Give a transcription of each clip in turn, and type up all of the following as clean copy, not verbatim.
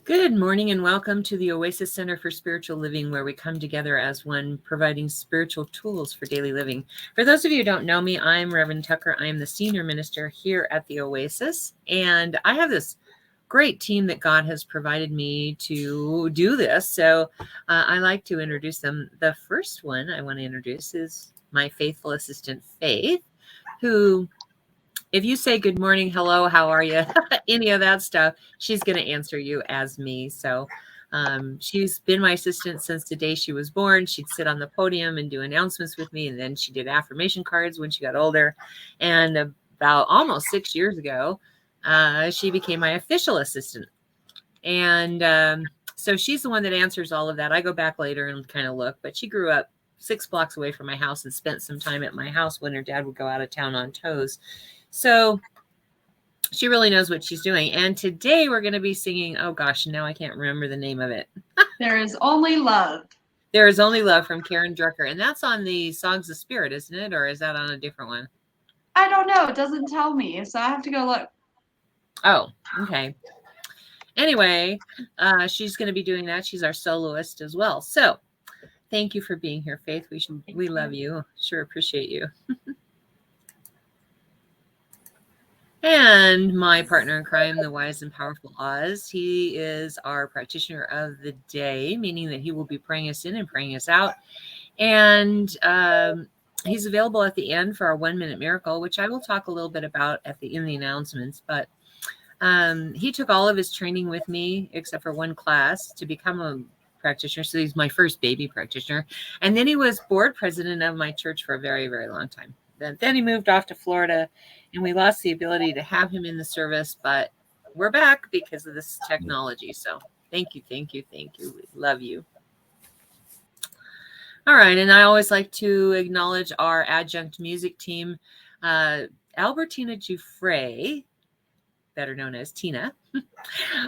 Good morning and welcome to the Oasis Center for Spiritual Living, where we come together as one, providing spiritual tools for daily living. For those of you who don't know me, I'm Reverend Tucker. I am the senior minister here at the Oasis, and I have this great team that God has provided me to do this. So I like to introduce them. The first one I want to introduce is my faithful assistant, Faith, who, if you say good morning, hello, how are you, any of that stuff, she's going to answer you as me. So she's been my assistant since the day she was born. She'd sit on the podium and do announcements with me. And then she did affirmation cards when she got older. And about almost 6 years ago, she became my official assistant. And so she's the one that answers all of that. I go back later and kind of look, but she grew up 6 blocks away from my house and spent some time at my house when her dad would go out of town on toes. So she really knows what she's doing. And today we're going to be singing, oh gosh, now I can't remember the name of it. There is Only Love. There is Only Love from Karen Drucker. And that's on the Songs of Spirit, isn't it? Or is that on a different one? I don't know. It doesn't tell me. So I have to go look. Oh, okay. Anyway, she's going to be doing that. She's our soloist as well. So thank you for being here, Faith. We love you. Sure appreciate you. And my partner in crime, the wise and powerful Oz, he is our practitioner of the day, meaning that he will be praying us in and praying us out. And he's available at the end for our 1-minute miracle, which I will talk a little bit about in the announcements. But he took all of his training with me, except for one class, to become a practitioner. So he's my first baby practitioner. And then he was board president of my church for a very, very long time. Then he moved off to Florida, and we lost the ability to have him in the service, but we're back because of this technology. So thank you, thank you, thank you. We love you. All right, and I always like to acknowledge our adjunct music team. Albertina Giuffre, better known as Tina,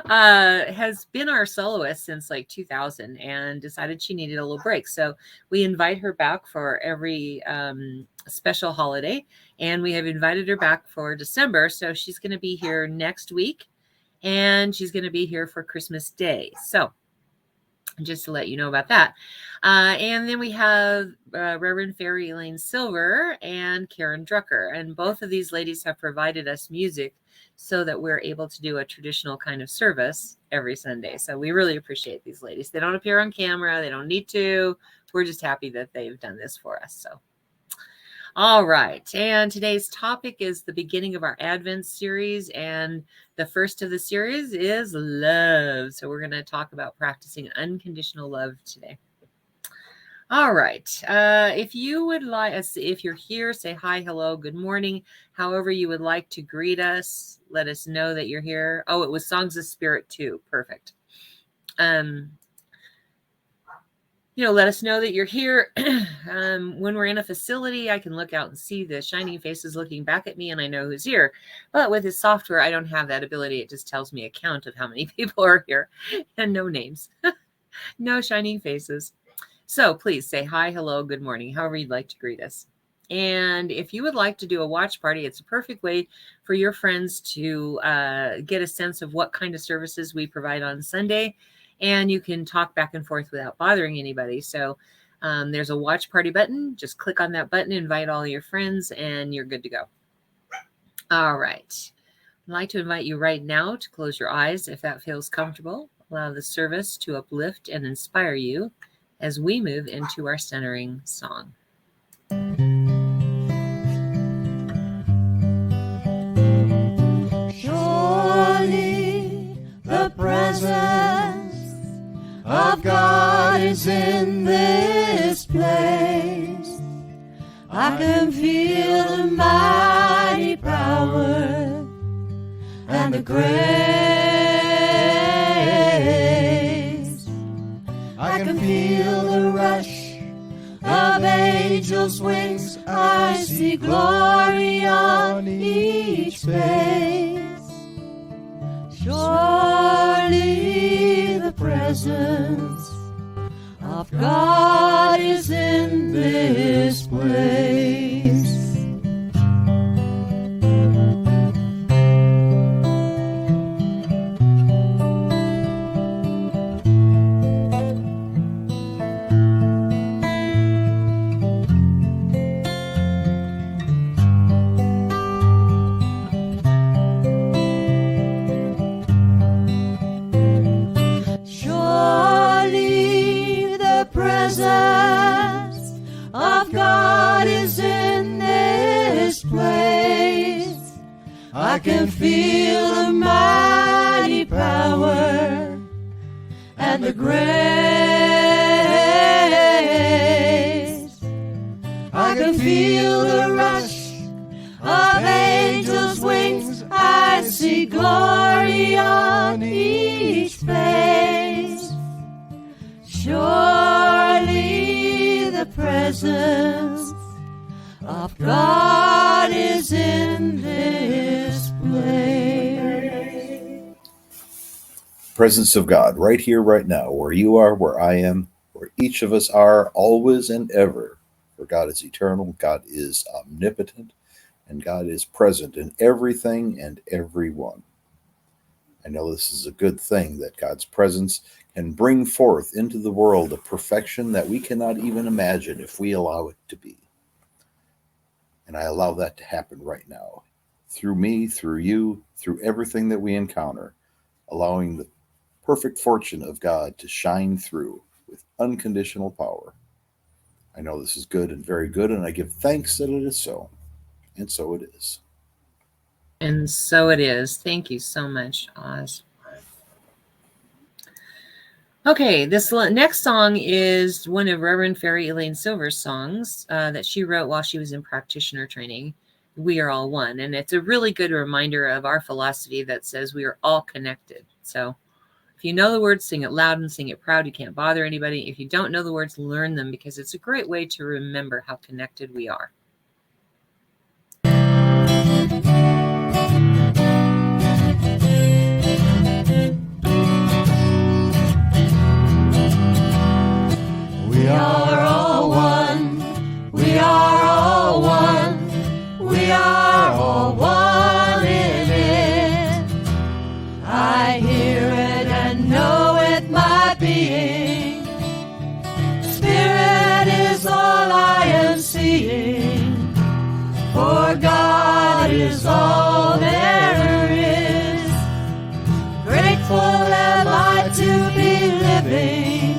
has been our soloist since like 2000 and decided she needed a little break. So we invite her back for every special holiday, and we have invited her back for December. So she's going to be here next week, and she's going to be here for Christmas Day. So just to let you know about that. And then we have Reverend Fairy Elaine Silver and Karen Drucker. And both of these ladies have provided us music so that we're able to do a traditional kind of service every Sunday. So we really appreciate these ladies. They don't appear on camera. They don't need to. We're just happy that they've done this for us. So, all right. And today's topic is the beginning of our Advent series. And the first of the series is love. So we're going to talk about practicing unconditional love today. All right. If you would like, if you're here, say hi, hello, good morning. However you would like to greet us, let us know that you're here. Oh, it was Songs of Spirit too. Perfect. Let us know that you're here. When we're in a facility, I can look out and see the shining faces looking back at me, and I know who's here. But with this software, I don't have that ability. It just tells me a count of how many people are here and no names, no shining faces. So please say hi, hello, good morning, however you'd like to greet us. And if you would like to do a watch party, it's a perfect way for your friends to get a sense of what kind of services we provide on Sunday. And you can talk back and forth without bothering anybody. So there's a watch party button. Just click on that button, invite all your friends, and you're good to go. All right. I'd like to invite you right now to close your eyes if that feels comfortable. Allow the service to uplift and inspire you as we move into our centering song. Surely the presence of God is in this place. I can feel the mighty power and the grace. I can feel the rush of angels' wings. I see glory on each face. Surely the presence of God is in this place. can feel the mighty power and the grace. I can feel the rush of angels' wings. I see glory on each face. Surely the presence of God is in this place. Presence of God, right here, right now, where you are, where I am, where each of us are, always and ever. For God is eternal, God is omnipotent, and God is present in everything and everyone. I know this is a good thing, that God's presence can bring forth into the world a perfection that we cannot even imagine if we allow it to be. And I allow that to happen right now, through me, through you, through everything that we encounter, allowing the perfect fortune of God to shine through with unconditional power. I know this is good and very good, and I give thanks that it is so. And so it is. And so it is. Thank you so much, Oz. Okay, this next song is one of Reverend Fairy Elaine Silver's songs that she wrote while she was in practitioner training. We are all one. And it's a really good reminder of our philosophy that says we are all connected. So if you know the words, sing it loud and sing it proud. You can't bother anybody. If you don't know the words, learn them, because it's a great way to remember how connected we are. We are all one. We are all one. We are all one in it. I hear it and know it, my being. Spirit is all I am seeing. For God is all there is. Grateful am I to be living,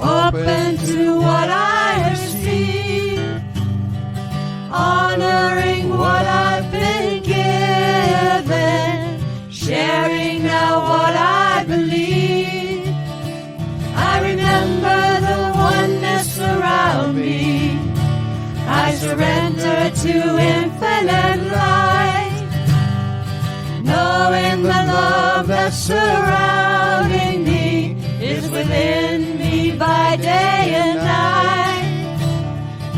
open to what I have seen, honoring what I've been given, sharing now what I believe. I remember the oneness around me. I surrender to infinite light, knowing the love that's surrounding me is within me by day and night.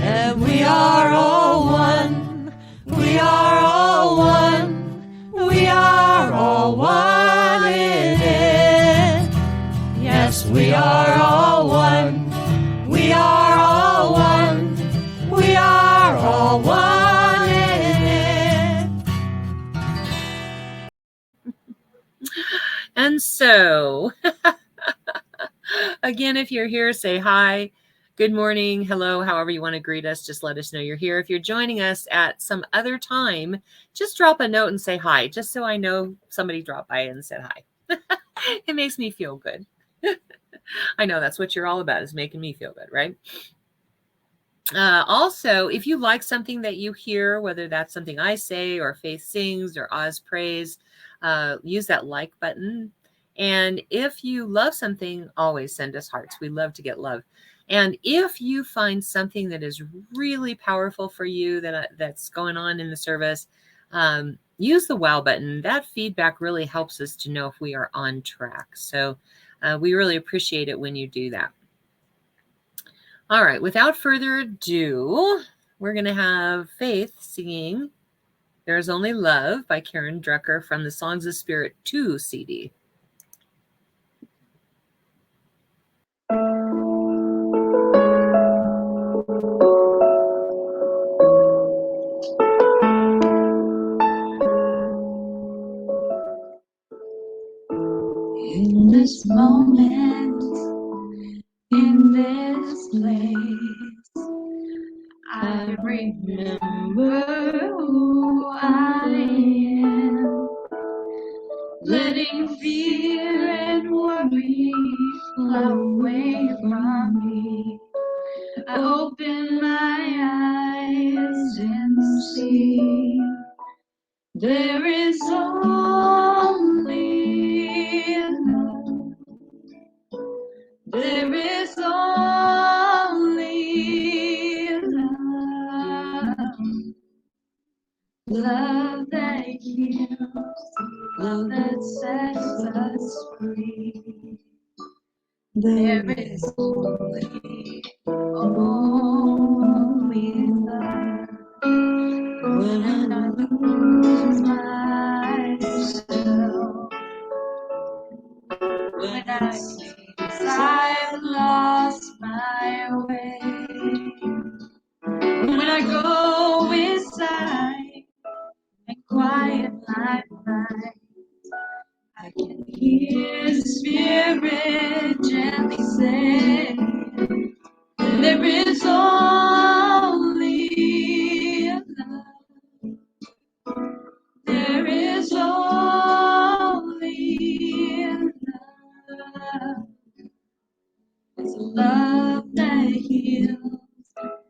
And we are all one. We are all one. We are all one in it. Yes, we are all one. We are all one. We are all one in it. And so, again, if you're here, say hi, good morning, hello, however you want to greet us. Just let us know you're here. If you're joining us at some other time, just drop a note and say hi, just so I know somebody dropped by and said hi. It makes me feel good. I know that's what you're all about, is making me feel good, right? Also, if you like something that you hear, whether that's something I say or Faith sings or Oz prays, use that like button. And if you love something, always send us hearts. We love to get love. And if you find something that is really powerful for you that's going on in the service, use the wow button. That feedback really helps us to know if we are on track. So we really appreciate it when you do that. All right, without further ado, we're going to have Faith singing There's Only Love by Karen Drucker from the Songs of Spirit 2 CD. In this moment, in this place, I remember who I am, letting fear and worry fly away from me. I open my eyes and see There is only love. There is only love. Love that heals, love that sets us free. There is only love. When I lose myself, when I see I've lost my way, when I go inside and quiet my mind, I can hear the Spirit gently say, there is only love. There is only love. It's love that heals,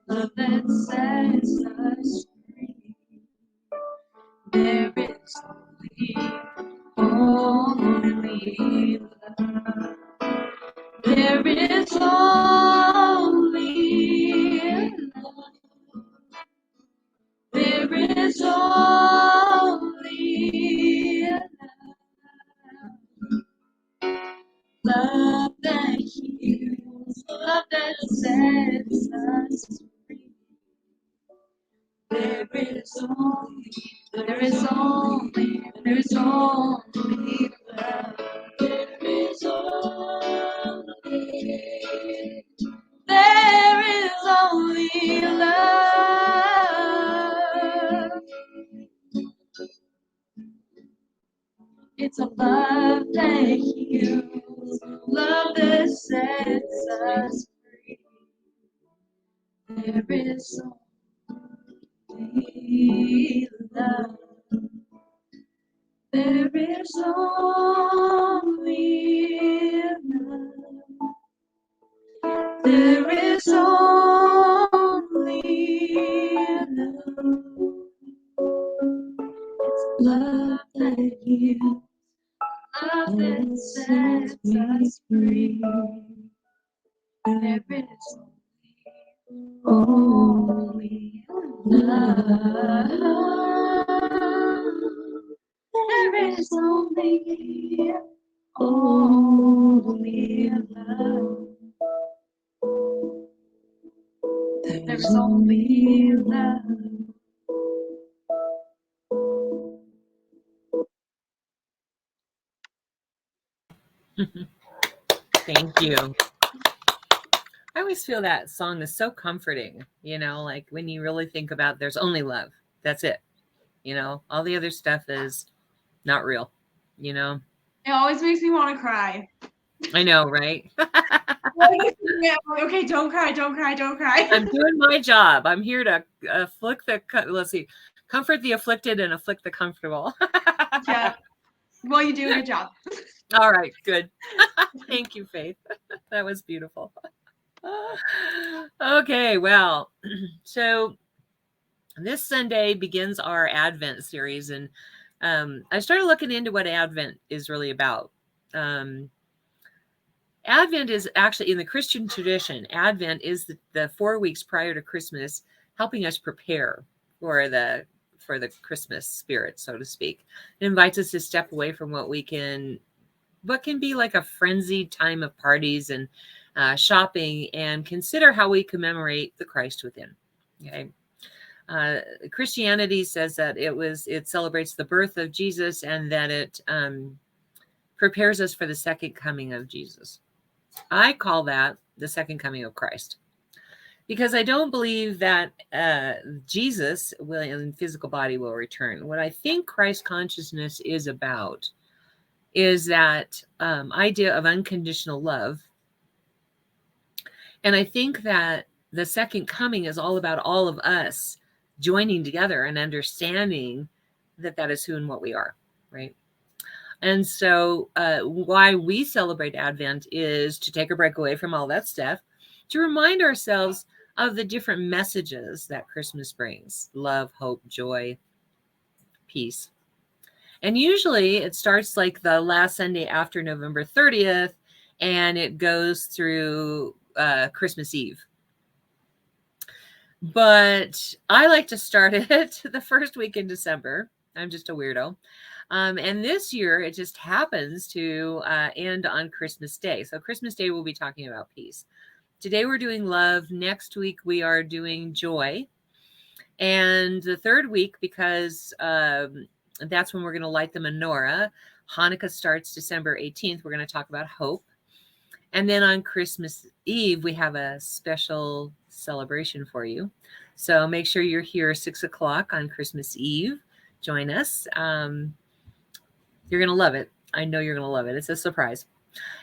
love that sets us free. There is only love. There is only love. There is only love that heals, love that sets us free. There is only love. There is only love. There is only there is only love. It's a love that heals, love that sets us free. There is only love. There is only love. There is only love. It's love that heals, love that sets us free. There is only love. There is only love. There's only love. Thank you. I always feel that song is so comforting, like when you really think about there's only love. That's it. All the other stuff is not real, It always makes me want to cry. I know, right? Okay, don't cry, don't cry, don't cry. I'm doing my job. I'm here to comfort the afflicted and afflict the comfortable. Yeah. Well, you do a good job. All right, good. Thank you, Faith. That was beautiful. Okay, well, so this Sunday begins our Advent series, and I started looking into what Advent is really about. Advent is actually, in the Christian tradition, Advent is the 4 weeks prior to Christmas, helping us prepare for the Christmas spirit, so to speak. It invites us to step away from what can be like a frenzied time of parties and shopping, and consider how we commemorate the Christ within. Okay. Christianity says that it celebrates the birth of Jesus, and that it prepares us for the second coming of Jesus. I call that the second coming of Christ, because I don't believe that Jesus in physical body will return. What I think Christ consciousness is about is that idea of unconditional love. And I think that the second coming is all about all of us joining together and understanding that is who and what we are, right? And so why we celebrate Advent is to take a break away from all that stuff, to remind ourselves of the different messages that Christmas brings: love, hope, joy, peace, And usually it starts like the last Sunday after November 30th, and it goes through Christmas Eve. But I like to start it the first week in December. I'm just a weirdo. And this year, it just happens to end on Christmas Day. So Christmas Day, we'll be talking about peace. Today, we're doing love. Next week, we are doing joy. And the third week, because that's when we're going to light the menorah. Hanukkah starts December 18th. We're going to talk about hope. And then on Christmas Eve, we have a special celebration for you. So make sure you're here 6 o'clock on Christmas Eve. Join us. You're going to love it. I know you're going to love it. It's a surprise.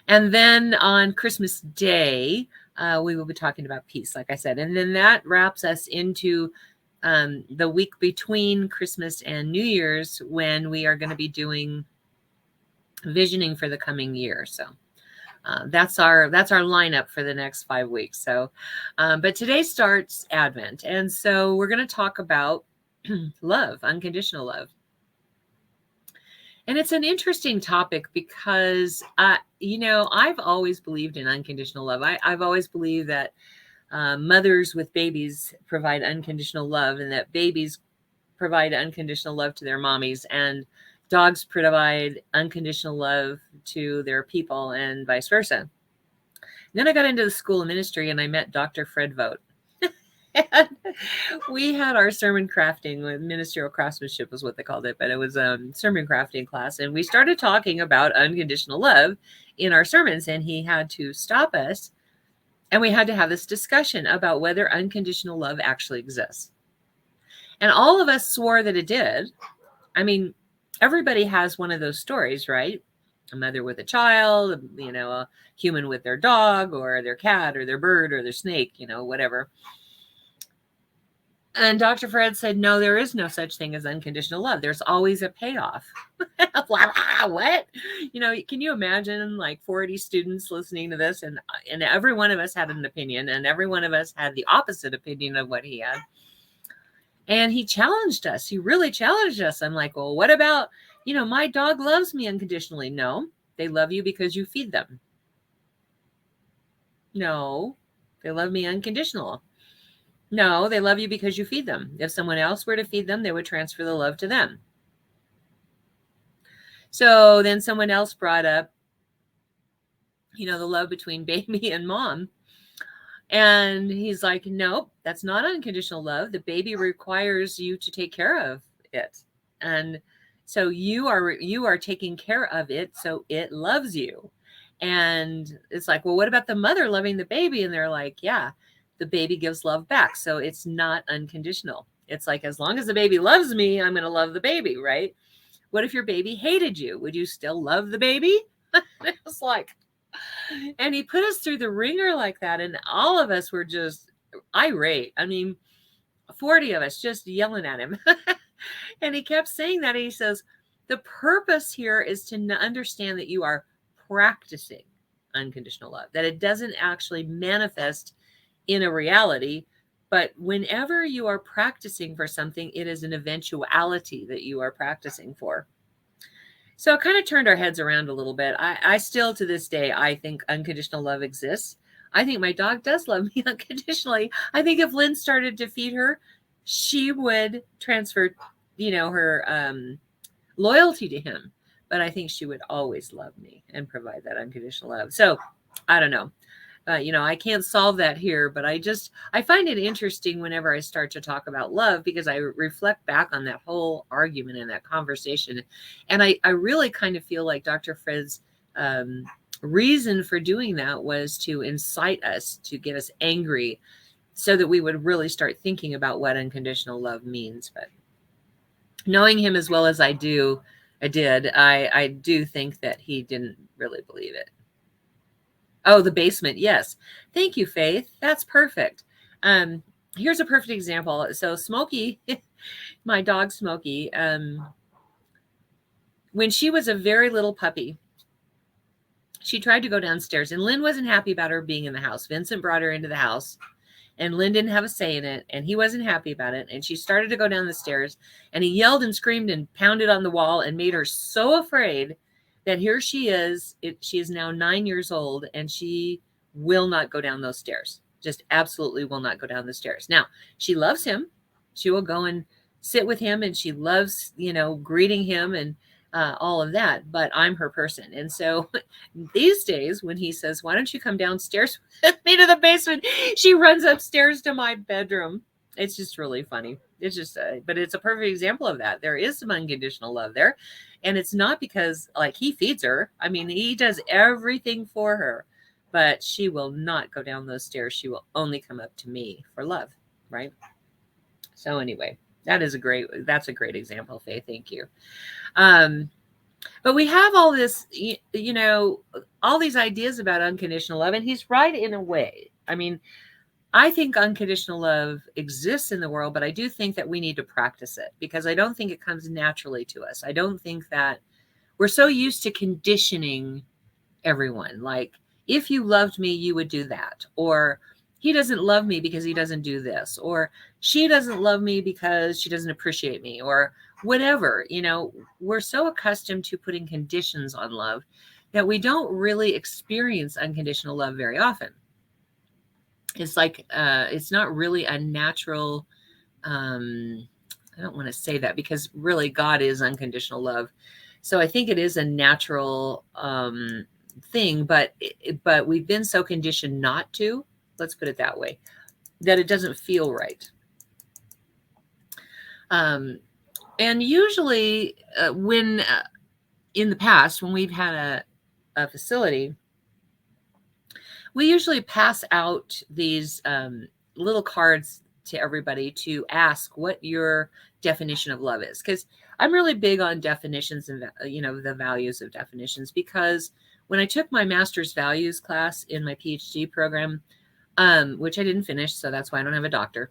And then on Christmas Day, we will be talking about peace, like I said. And then that wraps us into the week between Christmas and New Year's, when we are going to be doing visioning for the coming year. So that's our lineup for the next 5 weeks. So, but today starts Advent. And so we're going to talk about love, unconditional love. And it's an interesting topic because, I've always believed in unconditional love. I've always believed that mothers with babies provide unconditional love, and that babies provide unconditional love to their mommies, and dogs provide unconditional love to their people, and vice versa. And then I got into the school of ministry, and I met Dr. Fred Vogt. And we had our sermon crafting, with ministerial craftsmanship was what they called it, but it was sermon crafting class. And we started talking about unconditional love in our sermons, and he had to stop us. And we had to have this discussion about whether unconditional love actually exists. And all of us swore that it did. I mean, everybody has one of those stories, right? A mother with a child, a human with their dog or their cat or their bird or their snake, whatever. And Dr. Fred said, no, there is no such thing as unconditional love. There's always a payoff. What? Can you imagine like 40 students listening to this? And every one of us had an opinion, and every one of us had the opposite opinion of what he had. And he challenged us. He really challenged us. I'm like, well, what about, my dog loves me unconditionally. No, they love you because you feed them. No, they love me unconditional. No, they love you because you feed them. If someone else were to feed them, they would transfer the love to them. So then someone else brought up, the love between baby and mom. And he's like, nope, that's not unconditional love. The baby requires you to take care of it. And so you are taking care of it, so it loves you. And it's like, well, what about the mother loving the baby? And they're like, yeah, the baby gives love back. So it's not unconditional. It's like, as long as the baby loves me, I'm going to love the baby, right? What if your baby hated you? Would you still love the baby? It was like, and he put us through the ringer like that. And all of us were just irate. I mean, 40 of us just yelling at him. And he kept saying that. And he says, the purpose here is to understand that you are practicing unconditional love, that it doesn't actually manifest in a reality, but whenever you are practicing for something, it is an eventuality that you are practicing for. So it kind of turned our heads around a little bit. I still, to this day, I think unconditional love exists. I think my dog does love me unconditionally. I think if Lynn started to feed her, she would transfer, her loyalty to him. But I think she would always love me and provide that unconditional love. So I don't know. I can't solve that here, but I find it interesting whenever I start to talk about love, because I reflect back on that whole argument and that conversation. And I really kind of feel like Dr. Fred's reason for doing that was to incite us, to get us angry, so that we would really start thinking about what unconditional love means. But knowing him as well as I do think that he didn't really believe it. Oh, the basement. Yes. Thank you, Faith. That's perfect. Here's a perfect example. So Smokey, my dog Smokey, when she was a very little puppy, she tried to go downstairs, and Lynn wasn't happy about her being in the house. Vincent brought her into the house, and Lynn didn't have a say in it, and he wasn't happy about it. And she started to go down the stairs, and he yelled and screamed and pounded on the wall and made her so afraid that here she is. She is now 9 years old, and she will not go down those stairs. Just absolutely will not go down the stairs. Now, she loves him. She will go and sit with him, and she loves, greeting him and all of that. But I'm her person. And so these days, when he says, "Why don't you come downstairs with me to the basement?" she runs upstairs to my bedroom. It's just really funny. It's just, but it's a perfect example of that. There is some unconditional love there. And it's not because like he feeds her. I mean, he does everything for her, but she will not go down those stairs. She will only come up to me for love. Right. So anyway, that's a great example, Faye. Thank you. But we have all this, all these ideas about unconditional love, and he's right in a way. I mean, I think unconditional love exists in the world, but I do think that we need to practice it because I don't think it comes naturally to us. I don't think that we're so used to conditioning everyone. Like, if you loved me, you would do that. Or he doesn't love me because he doesn't do this. Or she doesn't love me because she doesn't appreciate me. Or whatever. We're so accustomed to putting conditions on love that we don't really experience unconditional love very often. It's like, it's not really a natural, I don't want to say that because really God is unconditional love. So I think it is a natural thing, but we've been so conditioned not to, let's put it that way, that it doesn't feel right. And usually when in the past, when we've had a facility, we usually pass out these little cards to everybody to ask what your definition of love is. Because I'm really big on definitions and, the values of definitions. Because when I took my master's values class in my PhD program, which I didn't finish, so that's why I don't have a doctor,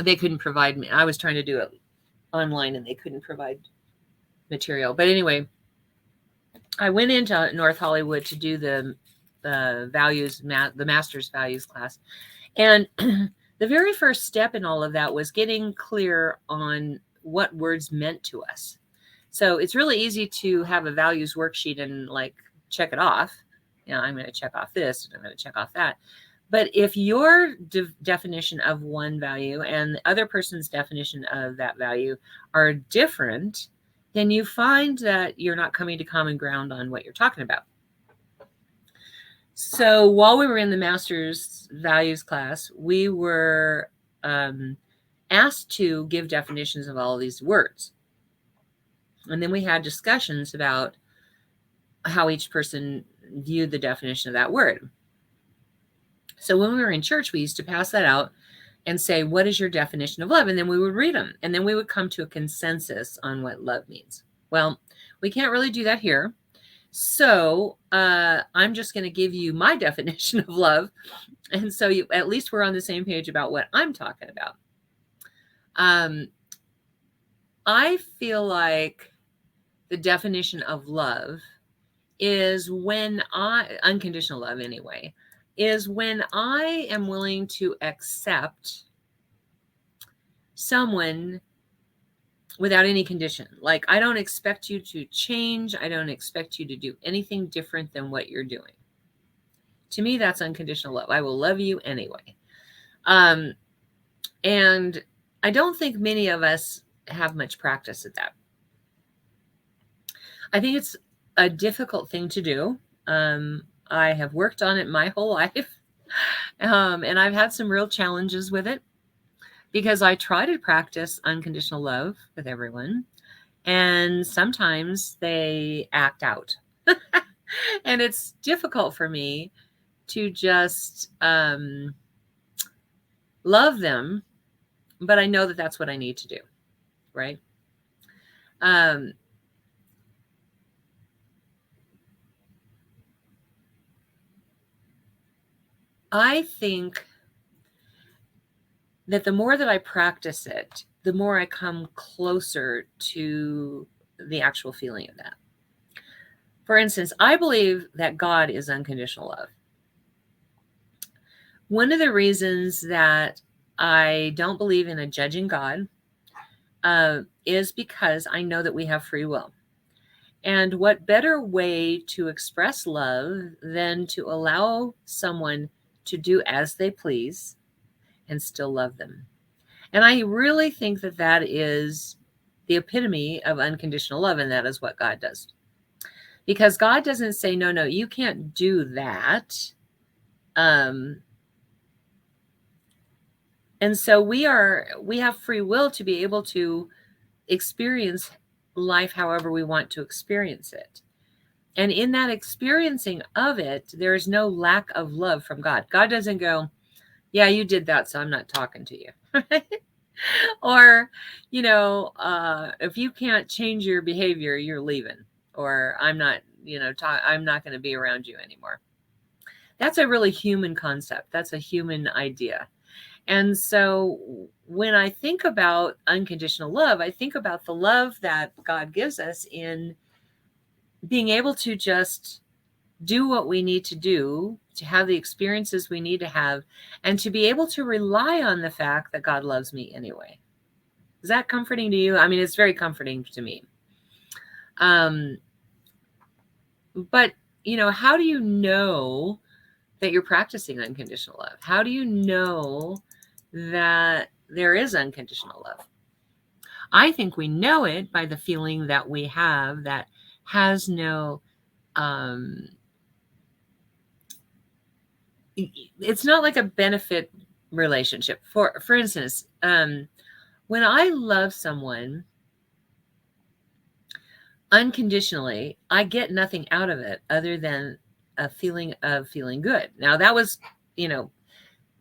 they couldn't provide me. I was trying to do it online and they couldn't provide material. But anyway, I went into North Hollywood to do the master's values class. And the very first step in all of that was getting clear on what words meant to us. So it's really easy to have a values worksheet and like check it off. I'm going to check off this and I'm going to check off that. But if your definition of one value and the other person's definition of that value are different, then you find that you're not coming to common ground on what you're talking about. So while we were in the master's values class, we were asked to give definitions of all of these words. And then we had discussions about how each person viewed the definition of that word. So when we were in church, we used to pass that out and say, what is your definition of love? And then we would read them. And then we would come to a consensus on what love means. Well, we can't really do that here. So I'm just going to give you my definition of love. And so at least we're on the same page about what I'm talking about. I feel like the definition of love is when unconditional love anyway, is when I am willing to accept someone without any condition. Like, I don't expect you to change. I don't expect you to do anything different than what you're doing. To me, that's unconditional love. I will love you anyway. And I don't think many of us have much practice at that. I think it's a difficult thing to do. I have worked on it my whole life. And I've had some real challenges with it because I try to practice unconditional love with everyone. And sometimes they act out. And it's difficult for me to just love them. But I know that that's what I need to do. Right? I think that the more that I practice it, the more I come closer to the actual feeling of that. For instance, I believe that God is unconditional love. One of the reasons that I don't believe in a judging God is because I know that we have free will. And what better way to express love than to allow someone to do as they please and still love them? And I really think that that is the epitome of unconditional love, and that is what God does. Because God doesn't say, no, you can't do that. And so we have free will to be able to experience life however we want to experience it. And in that experiencing of it, there is no lack of love from God. God doesn't go, yeah, you did that, so I'm not talking to you. Or, if you can't change your behavior, you're leaving. Or I'm not, I'm not going to be around you anymore. That's a really human concept. That's a human idea. And so when I think about unconditional love, I think about the love that God gives us in being able to just do what we need to do, to have the experiences we need to have, and to be able to rely on the fact that God loves me anyway. Is that comforting to you? I mean, it's very comforting to me. But, how do you know that you're practicing unconditional love? How do you know that there is unconditional love? I think we know it by the feeling that we have that has no, it's not like a benefit relationship. For instance, when I love someone unconditionally, I get nothing out of it other than a feeling of feeling good. Now that was,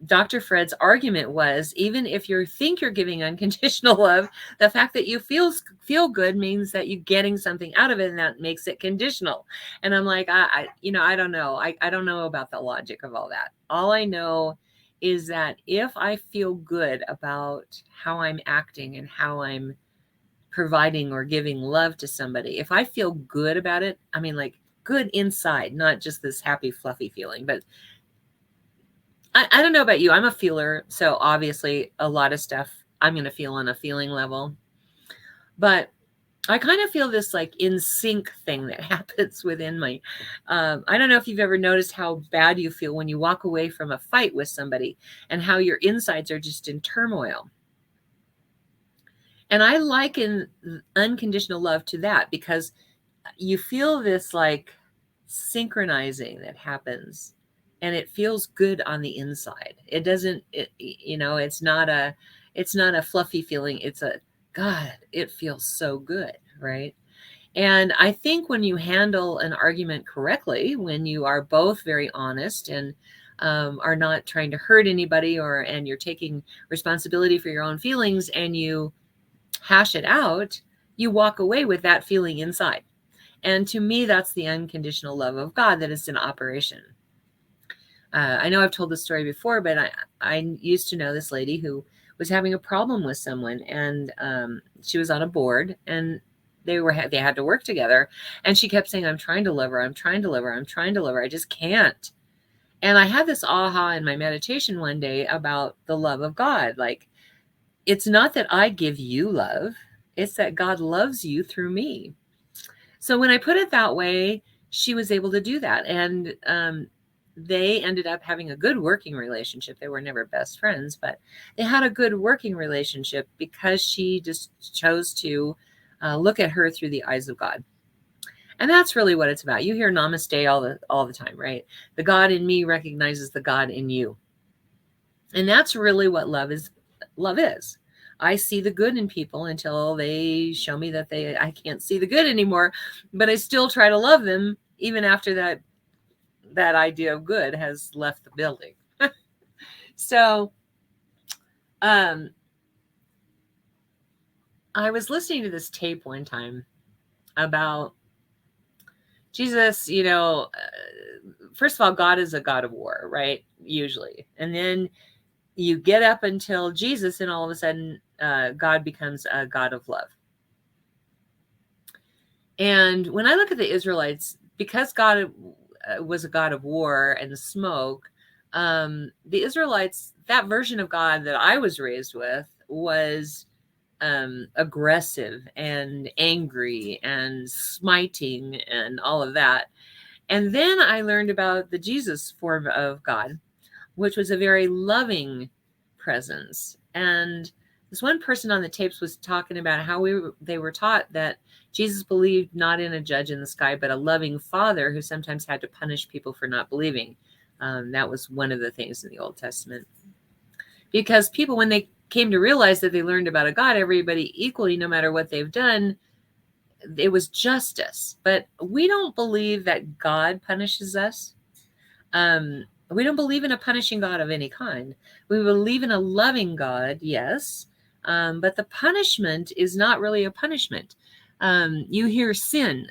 Dr. Fred's argument was, even if you think you're giving unconditional love, the fact that you feel good means that you're getting something out of it, and that makes it conditional. And I'm like, I don't know. I don't know about the logic of all that. All I know is that if I feel good about how I'm acting and how I'm providing or giving love to somebody, if I feel good about it, I mean, like good inside, not just this happy, fluffy feeling, but I don't know about you. I'm a feeler. So obviously a lot of stuff I'm going to feel on a feeling level. But I kind of feel this like in sync thing that happens within my, I don't know if you've ever noticed how bad you feel when you walk away from a fight with somebody and how your insides are just in turmoil. And I liken unconditional love to that, because you feel this like synchronizing that happens, and it feels good on the inside. It doesn't, it's not a fluffy feeling. It's a, God, it feels so good. Right. And I think when you handle an argument correctly, when you are both very honest and are not trying to hurt anybody, and you're taking responsibility for your own feelings, and you hash it out, you walk away with that feeling inside. And to me, that's the unconditional love of God that is in operation. I know I've told this story before, but I used to know this lady who was having a problem with someone, and she was on a board, and they had to work together. And she kept saying, I'm trying to love her. I'm trying to love her. I'm trying to love her. I just can't. And I had this aha in my meditation one day about the love of God. Like, it's not that I give you love. It's that God loves you through me. So when I put it that way, she was able to do that. And they ended up having a good working relationship. They were never best friends, but they had a good working relationship because she just chose to look at her through the eyes of God. And that's really what it's about. You hear namaste all the time, right? The God in me recognizes the God in you. And that's really what love is. Love is. I see the good in people until they show me that I can't see the good anymore, but I still try to love them even after that idea of good has left the building. So, I was listening to this tape one time about Jesus. First of all, God is a God of war, right? Usually. And then you get up until Jesus, and all of a sudden, God becomes a God of love. And when I look at the Israelites, because God was a God of war and smoke, the Israelites, that version of God that I was raised with, was aggressive and angry and smiting and all of that. And then I learned about the Jesus form of God, which was a very loving presence. And this one person on the tapes was talking about how they were taught that Jesus believed not in a judge in the sky, but a loving father who sometimes had to punish people for not believing. That was one of the things in the Old Testament. Because people, when they came to realize that they learned about a God, everybody equally, no matter what they've done, it was justice. But we don't believe that God punishes us. We don't believe in a punishing God of any kind. We believe in a loving God, yes, but the punishment is not really a punishment. You hear sin,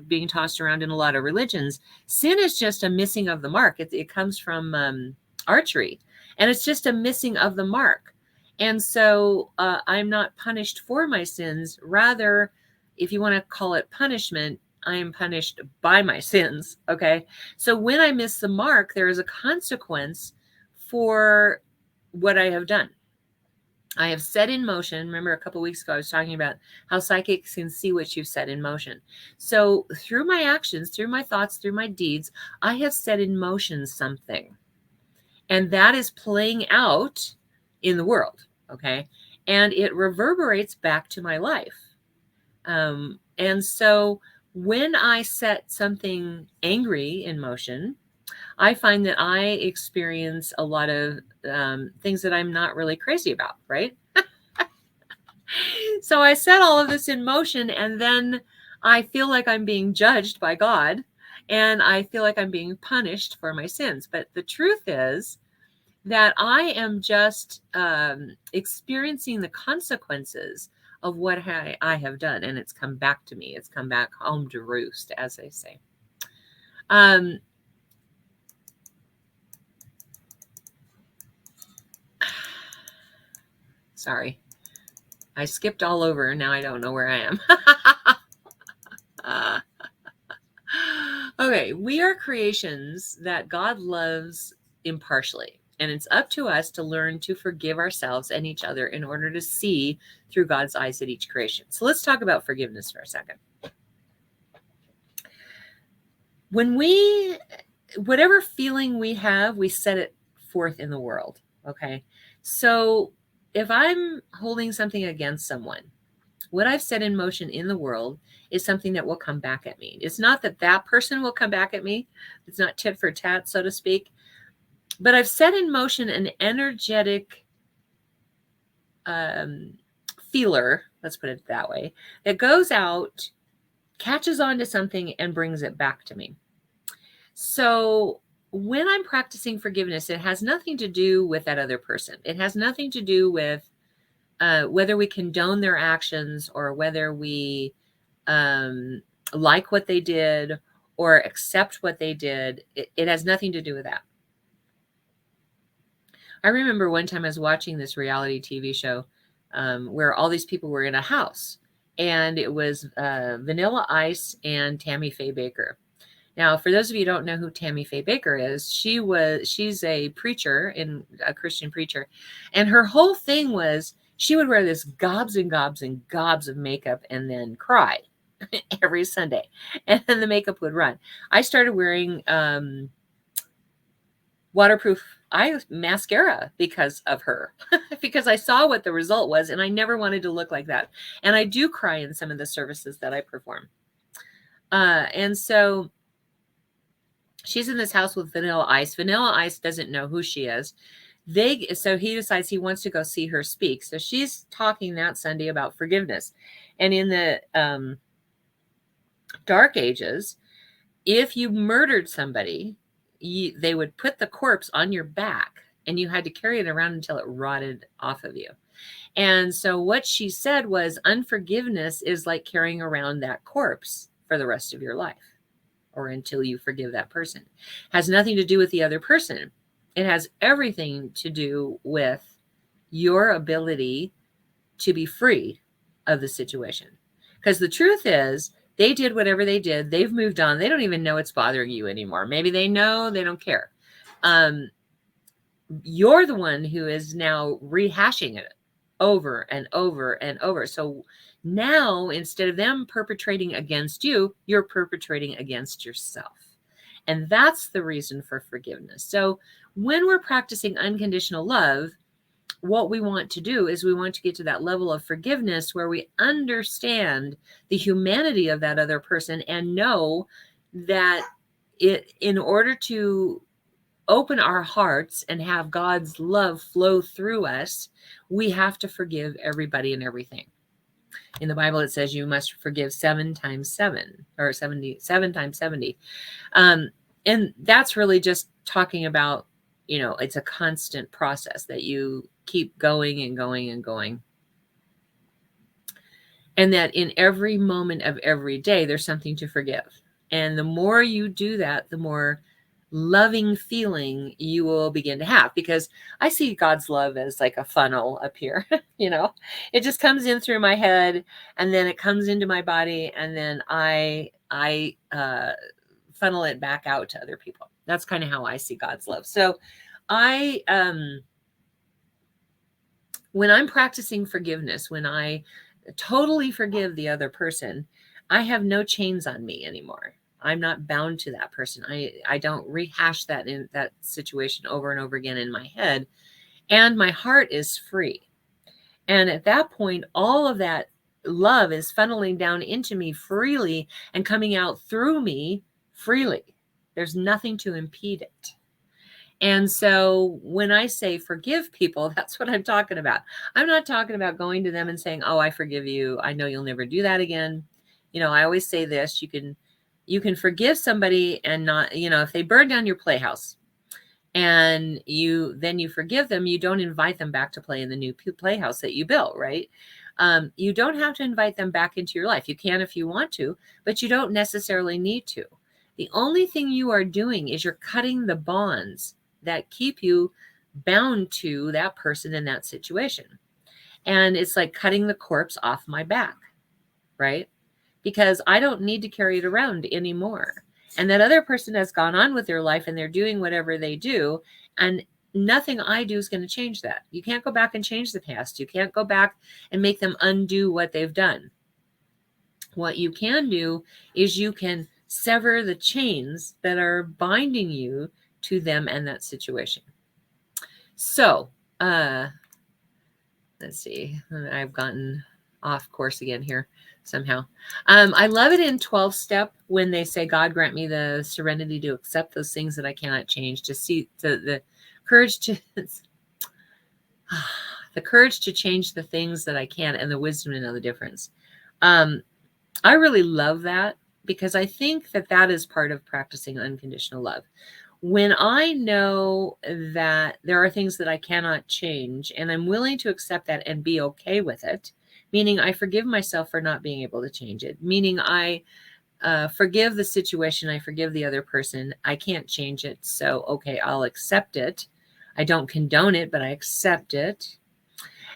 being tossed around in a lot of religions. Sin is just a missing of the mark. It comes from archery, and it's just a missing of the mark. And so I'm not punished for my sins. Rather, if you want to call it punishment, I am punished by my sins. Okay. So when I miss the mark, there is a consequence for what I have done. I have set in motion. Remember a couple of weeks ago, I was talking about how psychics can see what you've set in motion. So through my actions, through my thoughts, through my deeds, I have set in motion something. And that is playing out in the world. Okay. And it reverberates back to my life. And so when I set something angry in motion, I find that I experience a lot of things that I'm not really crazy about, right? So I set all of this in motion, and then I feel like I'm being judged by God, and I feel like I'm being punished for my sins. But the truth is that I am just experiencing the consequences of what I have done, and it's come back to me. It's come back home to roost, as they say. Sorry, I skipped all over, and now I don't know where I am. Okay, we are creations that God loves impartially. And it's up to us to learn to forgive ourselves and each other in order to see through God's eyes at each creation. So let's talk about forgiveness for a second. When whatever feeling we have, we set it forth in the world. Okay. So if I'm holding something against someone, what I've set in motion in the world is something that will come back at me. It's not that that person will come back at me. It's not tit for tat, so to speak. But I've set in motion an energetic feeler, let's put it that way, that goes out, catches onto something, and brings it back to me. So when I'm practicing forgiveness, it has nothing to do with that other person. It has nothing to do with whether we condone their actions or whether we like what they did or accept what they did. It has nothing to do with that. I remember one time I was watching this reality TV show where all these people were in a house, and it was Vanilla Ice and Tammy Faye Baker. Now, for those of you who don't know who Tammy Faye Baker is, she's a preacher, a Christian preacher, and her whole thing was she would wear this gobs and gobs and gobs of makeup and then cry every Sunday, and then the makeup would run. I started wearing waterproof eye mascara because of her, because I saw what the result was, and I never wanted to look like that. And I do cry in some of the services that I perform. And so she's in this house with Vanilla Ice. Vanilla Ice doesn't know who she is. So he decides he wants to go see her speak. So she's talking that Sunday about forgiveness. And in the Dark Ages, if you murdered somebody, they would put the corpse on your back, and you had to carry it around until it rotted off of you. And so what she said was, unforgiveness is like carrying around that corpse for the rest of your life, or until you forgive that person. It has nothing to do with the other person. It has everything to do with your ability to be free of the situation. Because the truth is, they did whatever they did. They've moved on. They don't even know it's bothering you anymore. Maybe they know, they don't care. you're the one who is now rehashing it over and over and over. So now, instead of them perpetrating against you, you're perpetrating against yourself. And that's the reason for forgiveness. So when we're practicing unconditional love, what we want to do is we want to get to that level of forgiveness where we understand the humanity of that other person and know that in order to open our hearts and have God's love flow through us, we have to forgive everybody and everything. In the Bible, it says you must forgive 7 times 7, or 77 times 70. And that's really just talking about, it's a constant process that you keep going and going and going. And that in every moment of every day, there's something to forgive. And the more you do that, the more loving feeling you will begin to have, because I see God's love as like a funnel up here. It just comes in through my head, and then it comes into my body, and then I funnel it back out to other people. That's kind of how I see God's love. So when I'm practicing forgiveness, when I totally forgive the other person, I have no chains on me anymore. I'm not bound to that person. I don't rehash that in that situation over and over again in my head. And my heart is free. And at that point, all of that love is funneling down into me freely and coming out through me freely. There's nothing to impede it. And so when I say forgive people, that's what I'm talking about. I'm not talking about going to them and saying, oh, I forgive you. I know you'll never do that again. I always say this, you can forgive somebody and not, if they burn down your playhouse and you forgive them, you don't invite them back to play in the new playhouse that you built, right? You don't have to invite them back into your life. You can if you want to, but you don't necessarily need to. The only thing you are doing is you're cutting the bonds that keep you bound to that person in that situation. And it's like cutting the corpse off my back, right? Because I don't need to carry it around anymore. And that other person has gone on with their life and they're doing whatever they do. And nothing I do is going to change that. You can't go back and change the past. You can't go back and make them undo what they've done. What you can do is you can sever the chains that are binding you to them and that situation. So, let's see. I've gotten off course again here somehow. I love it in 12-step when they say, God grant me the serenity to accept those things that I cannot change, to see the courage to change the things that I can, and the wisdom to know the difference. I really love that, because I think that is part of practicing unconditional love. When I know that there are things that I cannot change, and I'm willing to accept that and be okay with it, meaning I forgive myself for not being able to change it, meaning I forgive the situation, I forgive the other person, I can't change it, so okay, I'll accept it. I don't condone it, but I accept it.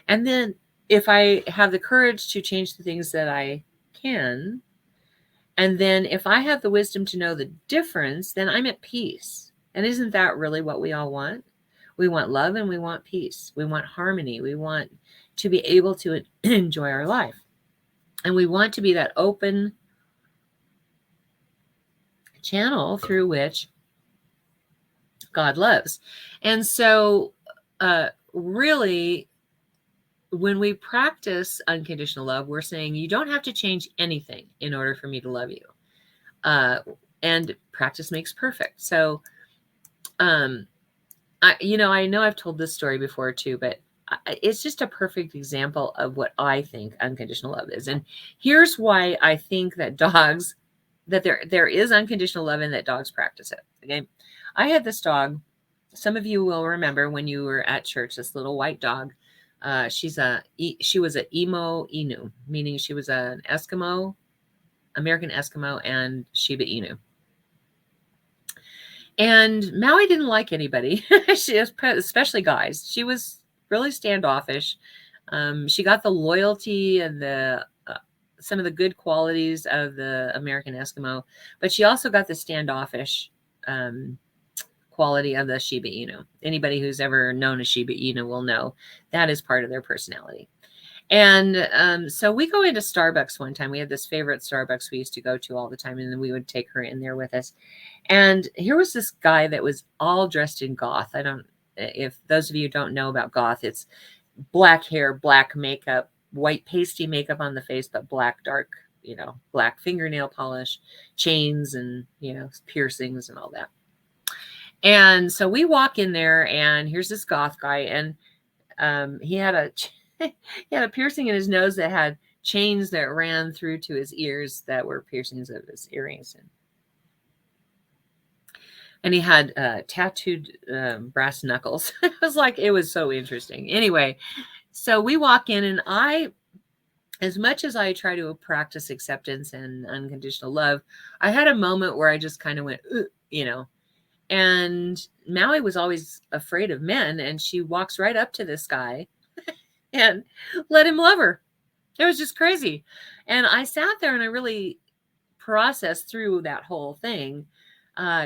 And then if I have the courage to change the things that I can, and then if I have the wisdom to know the difference, then I'm at peace. And isn't that really what we all want? We want love and we want peace. We want harmony. We want to be able to enjoy our life. And we want to be that open channel through which God loves. And so really, when we practice unconditional love, we're saying you don't have to change anything in order for me to love you. And practice makes perfect. So I know I've told this story before too, but it's just a perfect example of what I think unconditional love is. And here's why I think that there is unconditional love and that dogs practice it. Okay. I had this dog. Some of you will remember when you were at church, this little white dog. She was an Emo Inu, meaning she was an Eskimo, American Eskimo, and Shiba Inu. And Maui didn't like anybody, especially guys. She was really standoffish. She got the loyalty and some of the good qualities of the American Eskimo, but she also got the standoffish quality of the Shiba Inu. Anybody who's ever known a Shiba Inu will know that is part of their personality. And so we go into Starbucks one time. We had this favorite Starbucks we used to go to all the time, and then we would take her in there with us. And here was this guy that was all dressed in goth. If those of you don't know about goth, it's black hair, black makeup, white pasty makeup on the face, but black, dark, black fingernail polish, chains, and, piercings and all that. And so we walk in there, and here's this goth guy, and he had a piercing in his nose that had chains that ran through to his ears that were piercings of his earrings. And he had tattooed brass knuckles. It was so interesting. Anyway, so we walk in, and as much as I try to practice acceptance and unconditional love, I had a moment where I just kind of went, and Maui was always afraid of men, and she walks right up to this guy and let him love her. It was just crazy. And I sat there and I really processed through that whole thing.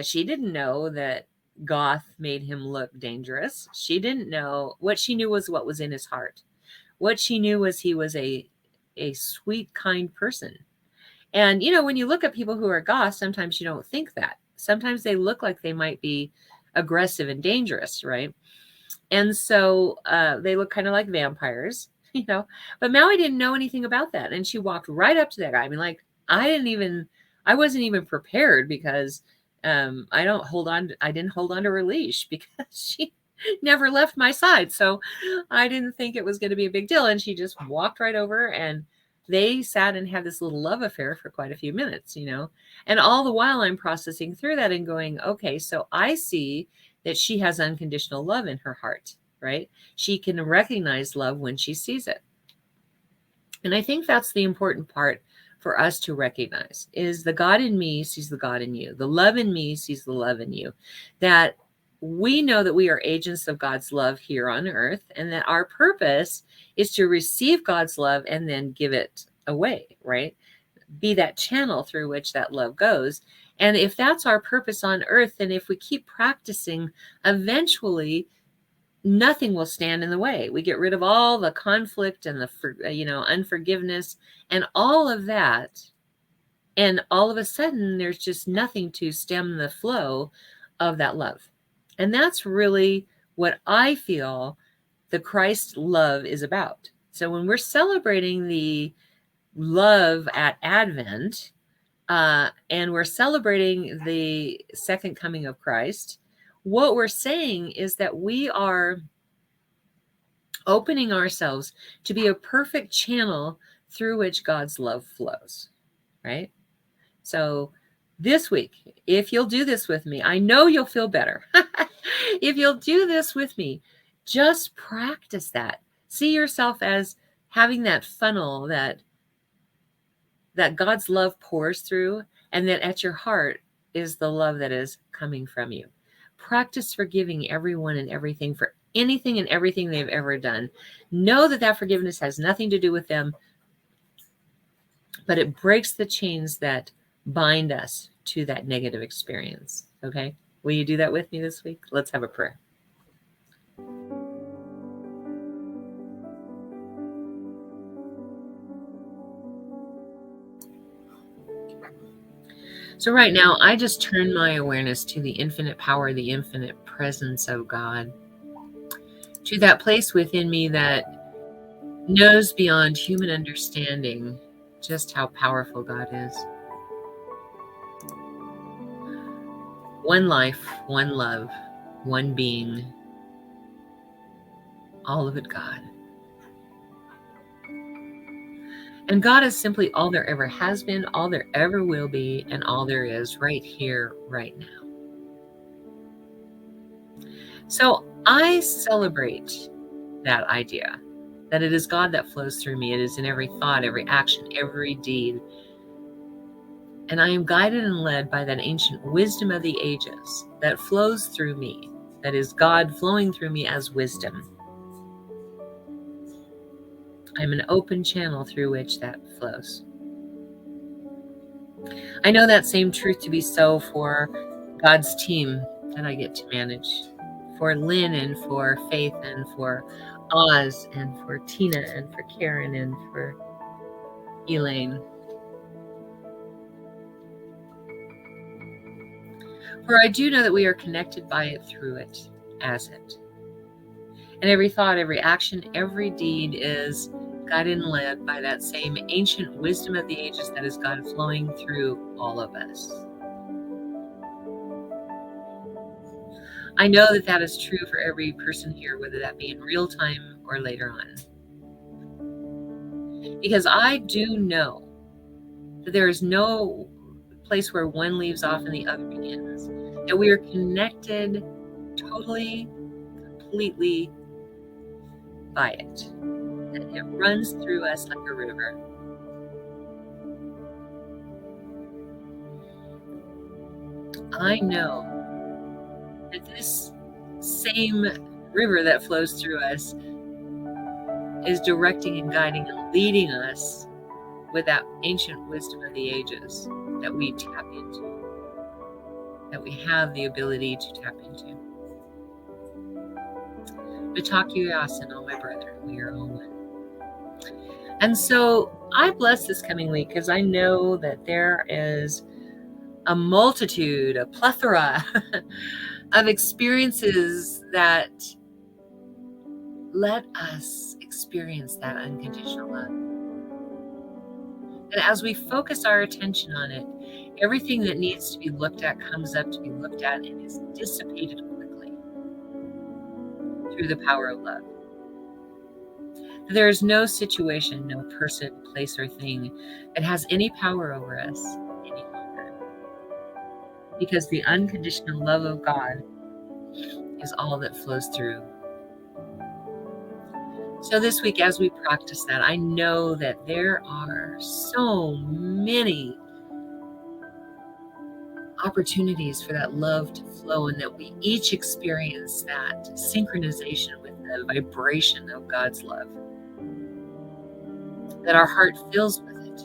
She didn't know that goth made him look dangerous. She didn't know. What she knew was what was in his heart. What she knew was he was a sweet, kind person. And, when you look at people who are goth, sometimes you don't think that. Sometimes they look like they might be aggressive and dangerous, right? And so they look kind of like vampires, but Maui didn't know anything about that. And she walked right up to that guy. I mean, I wasn't even prepared because I didn't hold on to her leash because she never left my side. So I didn't think it was going to be a big deal. And she just walked right over, and they sat and had this little love affair for quite a few minutes, and all the while I'm processing through that and going, okay, so I see that she has unconditional love in her heart, right? She can recognize love when she sees it. And I think that's the important part for us to recognize, is the God in me sees the God in you. The love in me sees the love in you. That we know that we are agents of God's love here on earth, and that our purpose is to receive God's love and then give it away, right? Be that channel through which that love goes. And if that's our purpose on earth, then if we keep practicing, eventually nothing will stand in the way. We get rid of all the conflict and the unforgiveness and all of that. And all of a sudden, there's just nothing to stem the flow of that love. And that's really what I feel the Christ love is about. So when we're celebrating the love at Advent, and we're celebrating the second coming of Christ, what we're saying is that we are opening ourselves to be a perfect channel through which God's love flows, right? So this week, if you'll do this with me, I know you'll feel better. If you'll do this with me, just practice that. See yourself as having that funnel that God's love pours through, and that at your heart is the love that is coming from you. Practice forgiving everyone and everything for anything and everything they've ever done. Know that forgiveness has nothing to do with them, but it breaks the chains that bind us to that negative experience. Okay? Will you do that with me this week? Let's have a prayer. So right now, I just turn my awareness to the infinite power, the infinite presence of God, to that place within me that knows beyond human understanding just how powerful God is. One life, one love, one being, all of it God. And God is simply all there ever has been, all there ever will be, and all there is right here, right now. So I celebrate that idea, that it is God that flows through me. It is in every thought, every action, every deed. And I am guided and led by that ancient wisdom of the ages that flows through me. That is God flowing through me as wisdom. I'm an open channel through which that flows. I know that same truth to be so for God's team, that I get to manage for Lynn and for Faith and for Oz and for Tina and for Karen and for Elaine. For I do know that we are connected by it, through it, as it. And every thought, every action, every deed is guided and led by that same ancient wisdom of the ages that is God flowing through all of us. I know that that is true for every person here, whether that be in real time or later on. Because I do know that there is no place where one leaves off and the other begins. That we are connected totally, completely by it. That it runs through us like a river. I know that this same river that flows through us is directing and guiding and leading us with that ancient wisdom of the ages that we tap into, that we have the ability to tap into. Vitakuyasan, all my brethren, we are all one. And so I bless this coming week because I know that there is a multitude, a plethora of experiences that let us experience that unconditional love. And as we focus our attention on it, everything that needs to be looked at comes up to be looked at and is dissipated quickly through the power of love. There is no situation, no person, place, or thing that has any power over us any longer. Because the unconditional love of God is all that flows through. So this week, as we practice that, I know that there are so many opportunities for that love to flow, and that we each experience that synchronization with the vibration of God's love. That our heart fills with it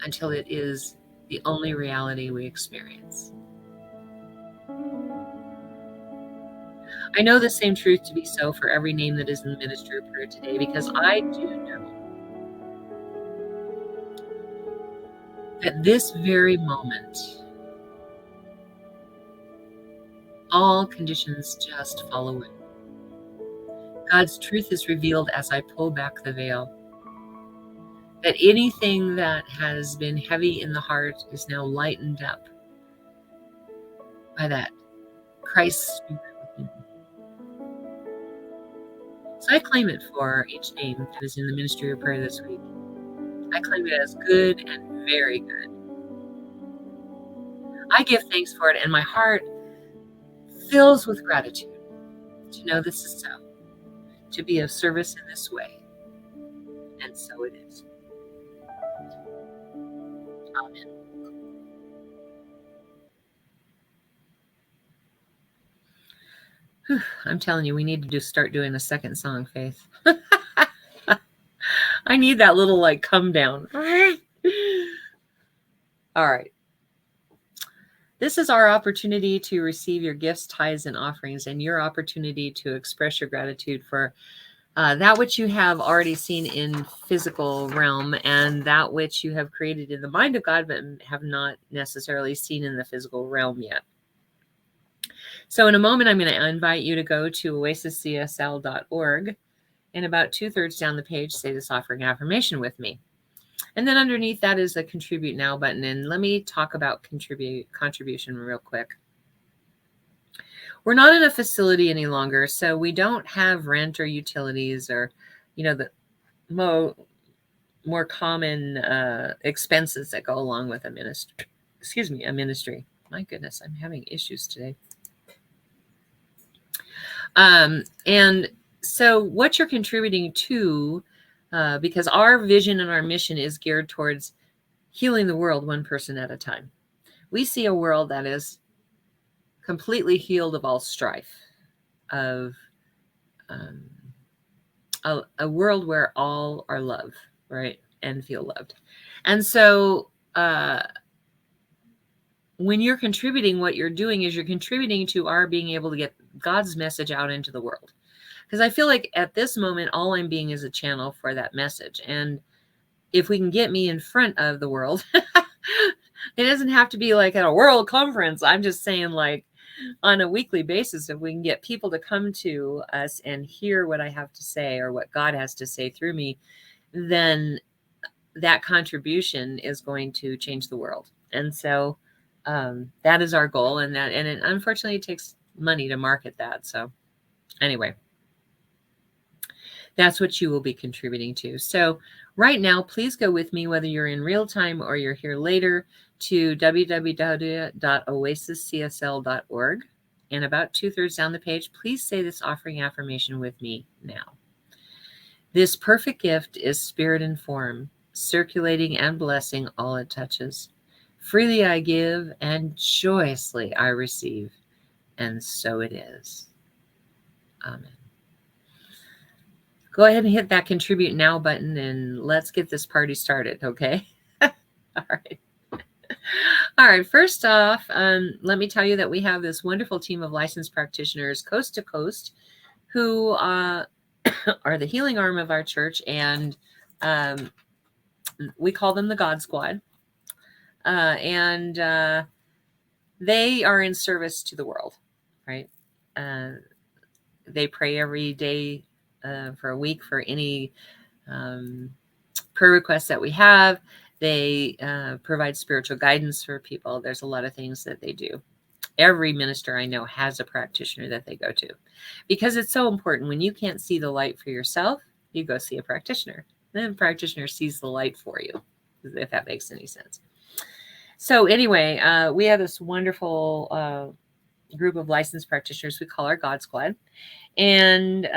until it is the only reality we experience. I know the same truth to be so for every name that is in the ministry of prayer today, because I do know that this very moment, all conditions just fall away. God's truth is revealed as I pull back the veil. That anything that has been heavy in the heart is now lightened up by that Christ Spirit within me. So I claim it for each name that is in the ministry of prayer this week. I claim it as good and very good. I give thanks for it, and my heart fills with gratitude to know this is so, to be of service in this way. And so it is. Amen. Whew, I'm telling you, we need to start doing a second song, Faith. I need that little like come down. All right. This is our opportunity to receive your gifts, tithes, and offerings, and your opportunity to express your gratitude for that which you have already seen in physical realm, and that which you have created in the mind of God, but have not necessarily seen in the physical realm yet. So in a moment, I'm going to invite you to go to oasiscsl.org, and about 2/3 down the page, say this offering affirmation with me. And then underneath that is a Contribute Now button. And let me talk about contribution real quick. We're not in a facility any longer, so we don't have rent or utilities or, the more common expenses that go along with a ministry. A ministry. My goodness, I'm having issues today. And so what you're contributing to, because our vision and our mission is geared towards healing the world one person at a time. We see a world that is completely healed of all strife, of a world where all are loved, right, and feel loved. And so when you're contributing, what you're doing is you're contributing to our being able to get God's message out into the world. Because I feel like at this moment, all I'm being is a channel for that message. And if we can get me in front of the world, it doesn't have to be like at a world conference. I'm just saying, like, on a weekly basis, if we can get people to come to us and hear what I have to say or what God has to say through me, then that contribution is going to change the world. And so that is our goal. And it unfortunately takes money to market that. So anyway, that's what you will be contributing to. So right now, please go with me, whether you're in real time or you're here later, to www.oasiscsl.org. And about 2/3 down the page, please say this offering affirmation with me now. This perfect gift is spirit and form, circulating and blessing all it touches. Freely I give, and joyously I receive. And so it is. Amen. Go ahead and hit that contribute now button and let's get this party started, okay? All right. All right, first off, let me tell you that we have this wonderful team of licensed practitioners coast to coast who are the healing arm of our church, and we call them the God Squad. And they are in service to the world, right? They pray every day for a week for any prayer requests that we have. They provide spiritual guidance for people. There's a lot of things that they do. Every minister I know has a practitioner that they go to, because it's so important. When you can't see the light for yourself, you go see a practitioner. Then the practitioner sees the light for you, if that makes any sense. So anyway, we have this wonderful group of licensed practitioners we call our God Squad. And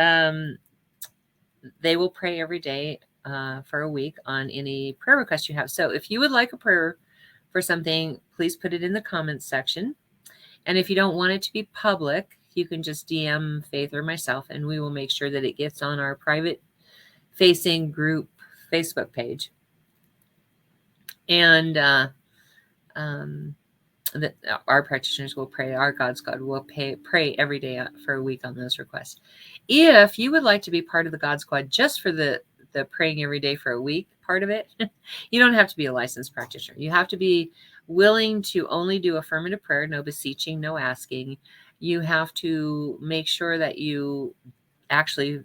they will pray every day for a week on any prayer request you have. So if you would like a prayer for something, please put it in the comments section. And if you don't want it to be public, you can just DM Faith or myself, and we will make sure that it gets on our private facing group Facebook page. And that our practitioners will pray, our God's God will pray every day for a week on those requests. If you would like to be part of the God Squad just for the praying every day for a week part of it, you don't have to be a licensed practitioner. You have to be willing to only do affirmative prayer, no beseeching, no asking. You have to make sure that you actually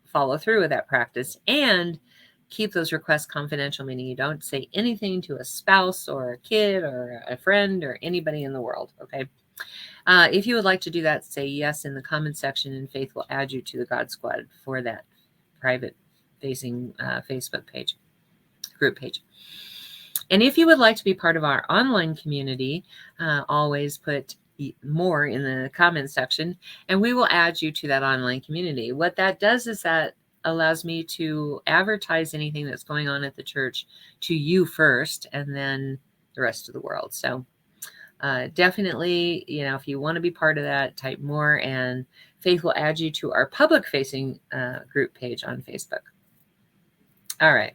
follow through with that practice and keep those requests confidential, meaning you don't say anything to a spouse or a kid or a friend or anybody in the world, okay? If you would like to do that, say yes in the comment section, and Faith will add you to the God Squad for that private facing Facebook page, group page. And if you would like to be part of our online community, always put more in the comment section, and we will add you to that online community. What that does is that allows me to advertise anything that's going on at the church to you first, and then the rest of the world. So definitely, if you want to be part of that, type more, and Faith will add you to our public facing group page on Facebook. All right.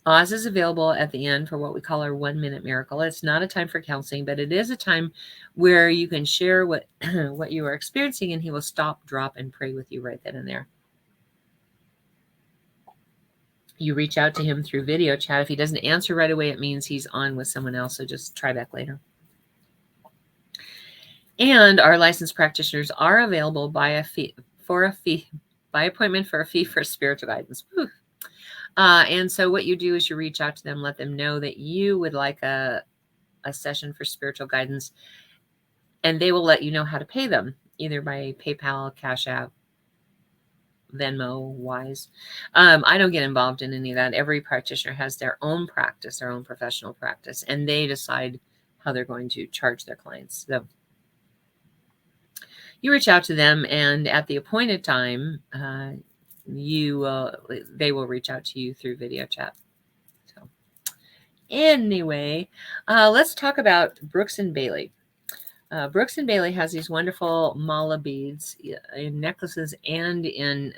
Oz is available at the end for what we call our 1-minute miracle. It's not a time for counseling, but it is a time where you can share what you are experiencing, and he will stop, drop, and pray with you right then and there. You reach out to him through video chat. If he doesn't answer right away, it means he's on with someone else, so just try back later. And our licensed practitioners are available by appointment for a fee for spiritual guidance. Whew. And so what you do is you reach out to them, let them know that you would like a session for spiritual guidance, and they will let you know how to pay them, either by PayPal, Cash App, Venmo, Wise. I don't get involved in any of that. Every practitioner has their own practice, their own professional practice, and they decide how they're going to charge their clients. So you reach out to them, and at the appointed time, they will reach out to you through video chat. So anyway, let's talk about Brooks and Bailey. Brooks and Bailey has these wonderful mala beads in necklaces and in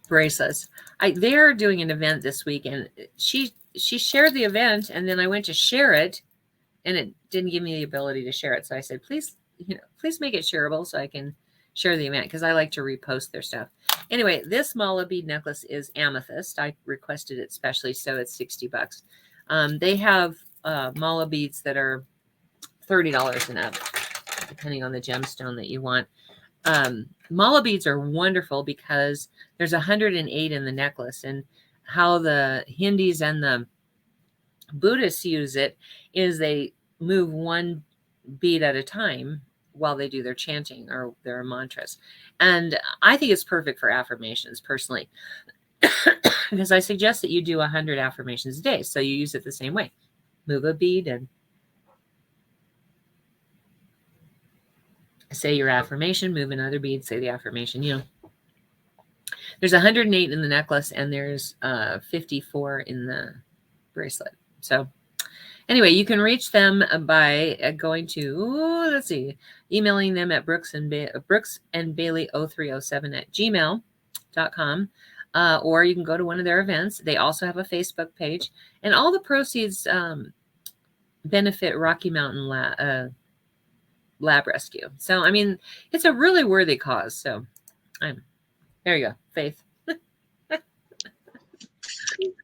bracelets. They're doing an event this week, and she shared the event, and then I went to share it, and it didn't give me the ability to share it. So I said, please, please make it shareable so I can share the event, because I like to repost their stuff. Anyway, this mala bead necklace is amethyst. I requested it specially, so it's $60. They have mala beads that are $30 and up, depending on the gemstone that you want. Mala beads are wonderful because there's 108 in the necklace, and how the Hindus and the Buddhists use it is they move one bead at a time while they do their chanting or their mantras. And I think it's perfect for affirmations personally, because I suggest that you do 100 affirmations a day. So you use it the same way. Move a bead and say your affirmation, move another bead, say the affirmation. There's 108 in the necklace, and there's 54 in the bracelet. So anyway, you can reach them by going to, emailing them at brooksandbailey0307@gmail.com. Or you can go to one of their events. They also have a Facebook page, and all the proceeds benefit Rocky Mountain Lab Rescue. So, I mean, it's a really worthy cause. So, there you go, Faith.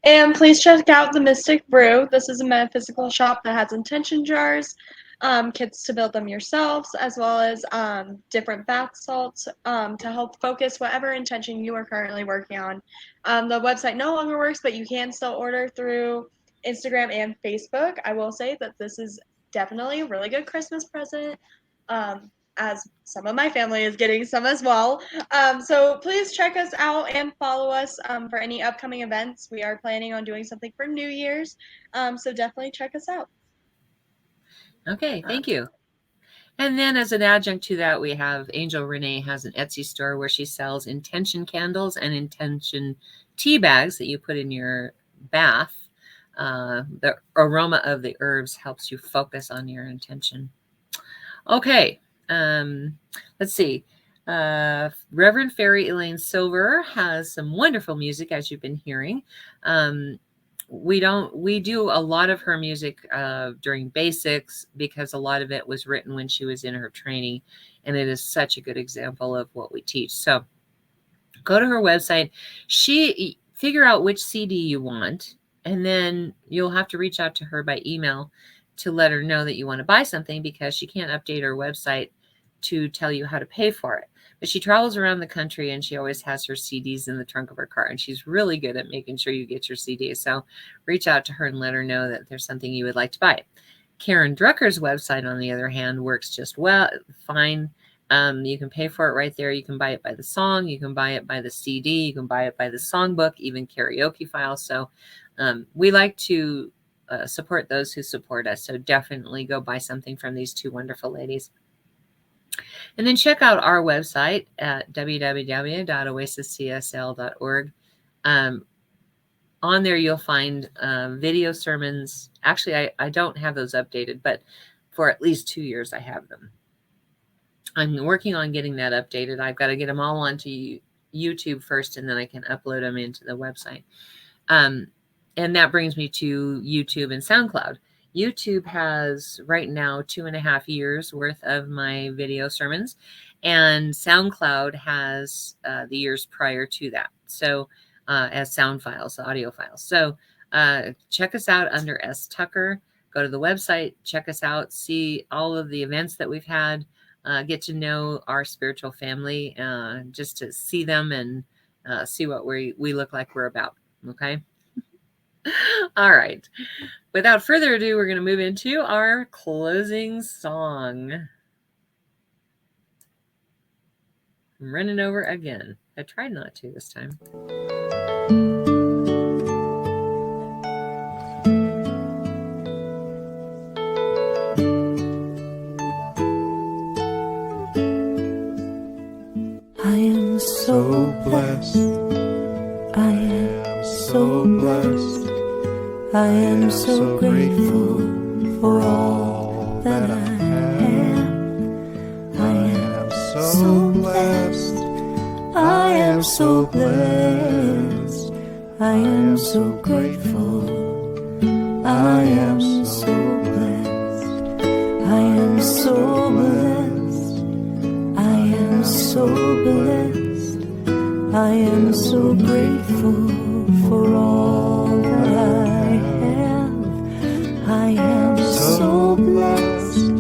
And please check out the Mystic Brew. This is a metaphysical shop that has intention jars, kits to build them yourselves, as well as different bath salts to help focus whatever intention you are currently working on. The website no longer works, but you can still order through Instagram and Facebook. I will say that this is definitely a really good Christmas present, as some of my family is getting some as well. So please check us out and follow us for any upcoming events. We are planning on doing something for New Year's, so definitely check us out. Okay, thank you. And then as an adjunct to that, we have Angel Renee has an Etsy store where she sells intention candles and intention tea bags that you put in your bath. The aroma of the herbs helps you focus on your intention. Okay, let's see. Reverend Fairy Elaine Silver has some wonderful music, as you've been hearing. We do a lot of her music during basics, because a lot of it was written when she was in her training, and it is such a good example of what we teach. So go to her website, figure out which CD you want, and then you'll have to reach out to her by email to let her know that you want to buy something, because she can't update her website to tell you how to pay for it. But she travels around the country, and she always has her CDs in the trunk of her car, and she's really good at making sure you get your CDs. So reach out to her and let her know that there's something you would like to buy. Karen Drucker's website, on the other hand, works just fine. You can pay for it right there. You can buy it by the song. You can buy it by the CD. You can buy it by the songbook, even karaoke files. So we like to support those who support us. So definitely go buy something from these two wonderful ladies. And then check out our website at www.oasiscsl.org. On there, you'll find video sermons. Actually, I don't have those updated, but for at least 2 years, I have them. I'm working on getting that updated. I've got to get them all onto YouTube first, and then I can upload them into the website. And that brings me to YouTube and SoundCloud. YouTube has right now 2.5 years worth of my video sermons, and SoundCloud has the years prior to that. So as sound files, audio files. So check us out under S. Tucker. Go to the website, check us out, see all of the events that we've had, get to know our spiritual family, just to see them and see what we look like we're about. Okay. All right. Without further ado, we're going to move into our closing song. I'm running over again. I tried not to this time. I am so blessed. I am so blessed. I am so grateful for all that I have. I am so blessed. I am am so blessed. I am so grateful. I am so blessed. I am so blessed. I am so blessed. I am so grateful for all that I have. I am so blessed.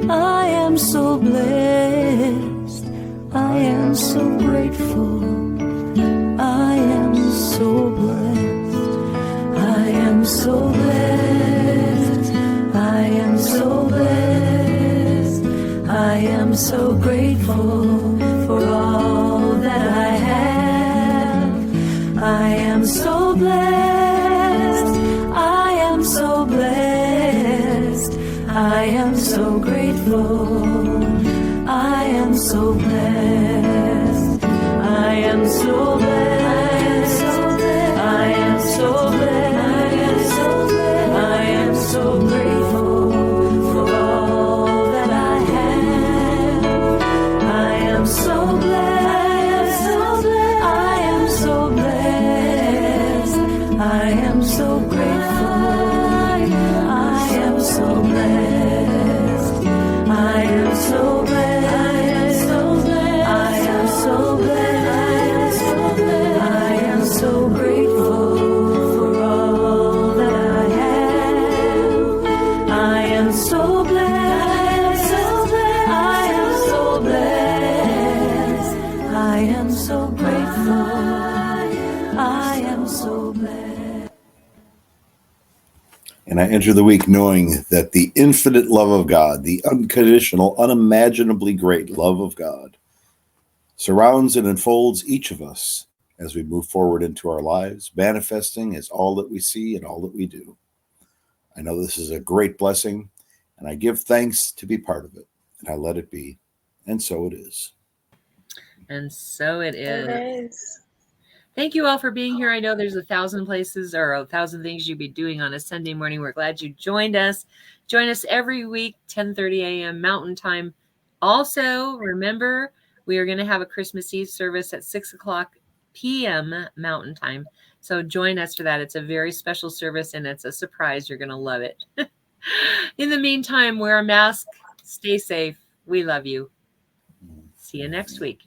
I am so blessed. I am so grateful. I am so blessed. I am so blessed. I am so blessed. I am so grateful for all that I have. I am so blessed. I am so blessed. I am so grateful. I am so blessed. I am so blessed. I am so blessed. I am so grateful for all that I have. I am so blessed. I am so blessed. I am so grateful. I am so blessed. I am so blessed. I am so blessed. I am so grateful for all that I have. I am so blessed. I am so blessed. I am so grateful. I am so blessed. And I enter the week knowing that the infinite love of God, the unconditional, unimaginably great love of God, surrounds and enfolds each of us as we move forward into our lives, manifesting as all that we see and all that we do. I know this is a great blessing, and I give thanks to be part of it, and I let it be. And so it is. And so it is. It is. Thank you all for being here. I know there's 1,000 places or 1,000 things you'd be doing on a Sunday morning. We're glad you joined us. Join us every week, 10:30 a.m. Mountain Time. Also, remember, we are going to have a Christmas Eve service at 6 o'clock p.m. Mountain Time. So join us for that. It's a very special service, and it's a surprise. You're going to love it. In the meantime, wear a mask. Stay safe. We love you. See you next week.